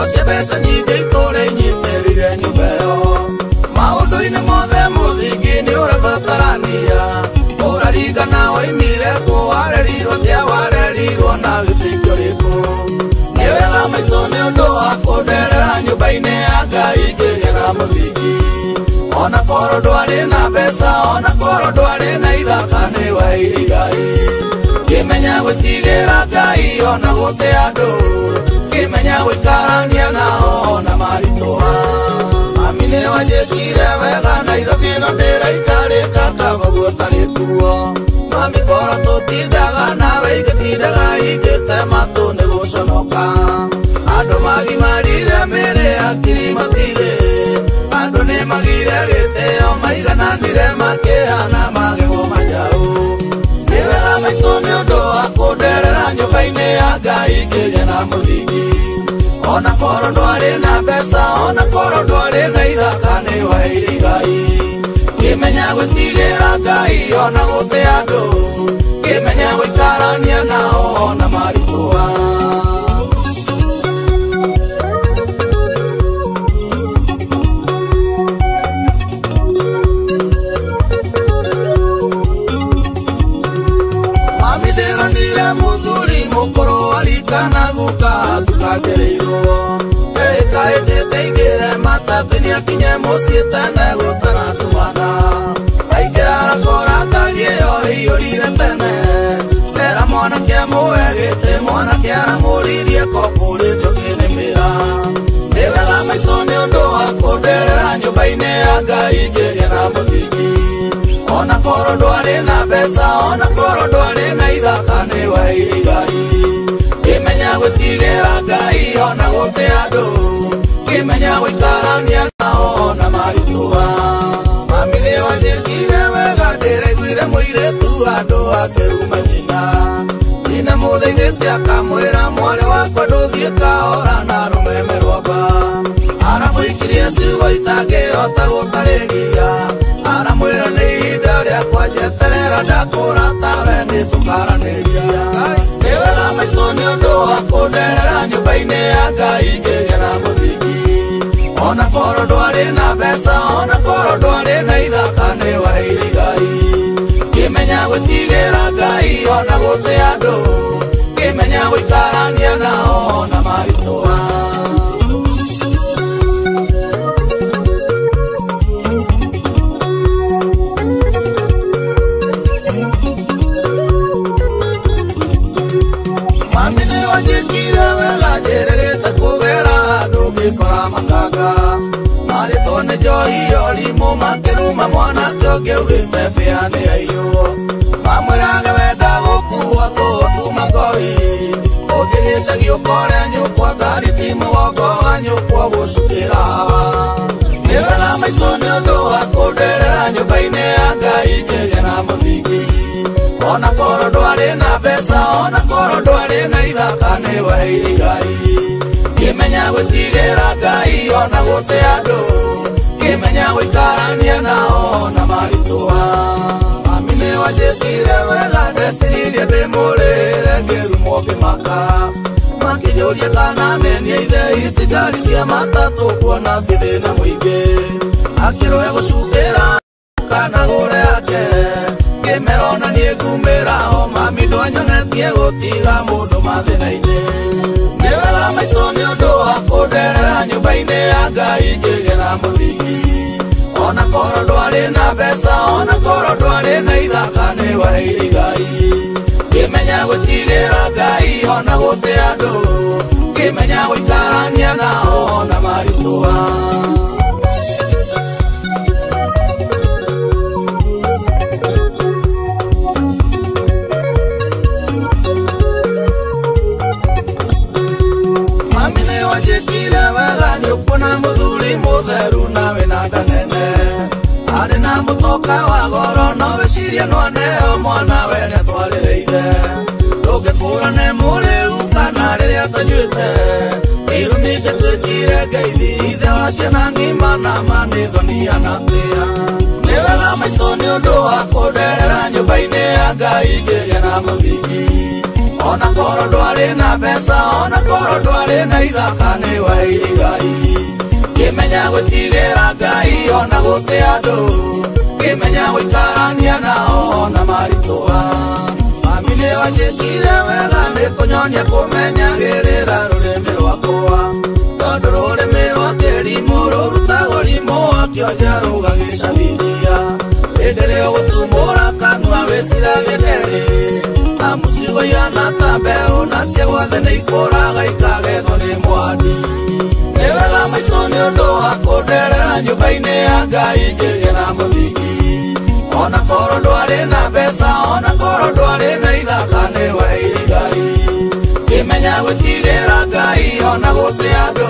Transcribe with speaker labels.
Speaker 1: Mbeca nyingĩ itũũra inyitĩrĩire nyũmba ĩyo maũndũ-inĩ mothe mũthingi nĩ ũrabatarania ũraringana waimire kũ warerirwo atĩa warerirwo na wĩtĩkio ũrĩkũ nĩ wega maitũ nĩ ũndũ wa kũnderera nyũmba-inĩ ya Ngai ngĩgĩa na mũthingi ona korwo ndwarĩ na mbeca ona korwo ndwarĩ na ithaka nĩ waheire Ngai ngĩmenya gwĩtigĩra Ngai ona gũtĩa andũ ngĩmenya gũikarania nao ona maritũha mami nĩ wanjĩkire wega Nairobi ĩno ndĩraikarĩka kaba guotarĩ kuo mami korwo tũtindaga nawe ingĩtindaga ingĩte matũ nĩ gũconoka andũ magimarire mĩrĩ akiri matirĩ andũ nĩ magire gĩtĩo maigananire makĩhana magego manjaũ nĩ wega maitũ nĩ ũndũ wa kũnderera nyũmba-inĩ ya Ngai ngĩgĩa na mũthingi ona korwo ndwarĩ na mbeca ona korwo ndwarĩ na ithaka nĩ waheire Ngai ngĩmenya gwĩtigĩra Ngai ona gũtĩa andũ ngĩmenya gũikarania nao ona maritũha mami ndĩronire mũthuri mũkũrũ arikana guka tukangereirwo ĩkaĩndĩte ingĩre matatũ-inĩ akinye mũciĩ tene gũtanatumana aingĩra arakora ngari ĩyo ĩiyũrire tene era mwanake amũhe gĩtĩ mwanake aramũririe kokũrĩtio kĩnĩmĩra nĩ wega maitũ nĩ ũndũ wa kũnderera nyũmba-inĩ ya Ngai ngĩgĩa na mũthingi ona korwo ndwarĩ na mbeca ona korwo ndwarĩ na ithaka nĩ waheire Ngai ngĩmenya gwĩtigĩra Ngai ona gũtĩa andũ ngĩmenya gũikarania nao ona maritũha mami nĩ wanjĩkire wega ndĩraiguire mũirĩtu andũ akĩruma nyina mũthaithĩte akamwĩra mwarĩ wakwa ndũthiĩ kahora na rũmeme rwamba aramũikirie ciugo itangĩhota gũtarĩria aramwĩra nĩ ihinda rĩakwa njeterera ndakũra tawe nĩtũkaranĩria nĩ wega maitũ nĩ ũndũ wa kũnderera nyũmba-inĩ ya Ngai ngĩgĩa na mũthingi ona korwo ndwarĩ na mbeca ona korwo ndwarĩ na ithaka nĩ waheire Ngai ngĩmenya gwĩtigĩra Ngai ona gũtĩa andũ ngĩmenya gũikarania nao ona maritũha mami nĩ wanjĩkire wega njĩrĩgĩte kũgera andũ ngĩkora makanga marĩtwo nĩ njohi orimũ makĩruma mwanake ũngĩ ugĩte bĩa nĩ aiyũ mamwĩrage wenda gũkuo tũtuma ngoi ũthiĩ gĩcagi ũkore nyũkwa ngari ti mũgongo wa nyũkwa gũcukĩra nĩ wega maitũ nĩ ũndũ wa kũnderera nyũmba-inĩ ya Ngai ngĩgĩa na mũthingi ona korwo ndwarĩ na mbeca ona korwo ndwarĩ na ithaka nĩ waheire Ngai ngĩmenya gwĩtigĩra Ngai ona gũtĩa andũ ngĩmenya gũikarania nao ona maritũha mami nĩ wanjĩkire wega ndeciririe ndĩmũrĩre ngĩrumwo ngĩmaka makĩnjũria kana nenie ithe ici ngari cia matatũ kuona cithĩna mũingĩ akĩrũe gũcukĩra kana gũre ake ngĩmera ona niĩ ngumĩra o mami ndwanyonetie gũtiga mũndũ mathĩna-inĩ nĩ wega maitũ nĩ ũndũ wa kũnderera nyũmba-inĩ ya Ngai ngĩgĩa na mũthingi ona korwo ndwarĩ na mbeca ona korwo ndwarĩ na ithaka nĩ waheire Ngai ngĩmenya gwĩtigĩra Ngai ona gũtĩa andũ ngĩmenya gũikarania nao ona maritũha mami nĩ wanjĩkire wega nĩ ũkuona mũthuri mũtheru nawe na nda nene arĩ na mũtoka wa goro no wĩcirie no aneo mwana we nĩatwarĩrĩire ndũngĩkũra nĩ mũrĩu kana rĩrĩa atanyuĩte irumice twĩkire ngeithi ithe wa ciana ng'ima na manĩthonia na tĩa nĩ wega maitũ nĩ ũndũ wa kũnderera nyũmba-inĩ ya Ngai ngĩgĩa na mũthingi ona korwo ndwarĩ na mbeca ona korwo ndwarĩ na ithaka nĩ waheire Ngai ngĩmenya gwĩtigĩra Ngai ona gũtĩa andũ ngĩmenya gũikarania nao ona maritũha mami nĩ wanjĩkire wega nĩ kũnyonia kũmenyagĩrĩra rũrĩmĩ rwakwa tondũ rũrĩmĩ rwa kĩrimũ rũrutagwo rimũ wakĩonja rũgagĩcabithia hĩndĩ ĩrĩa ũgũtumũra kanua wĩciragie kerĩ na mũcigo ihana ta mbeũ na cia guothe nĩ ikũraga ikagethwo nĩ mwandi nĩ wega maitũ nĩ ũndũ wa kũnderera nyũmba-inĩ ya Ngai ngĩgĩa na mũthingi ona korwo ndwarĩ na mbeca ona korwo ndwarĩ na ithaka nĩ waheire Ngai ngĩmenya gwĩtigĩra Ngai ona gũtĩa andũ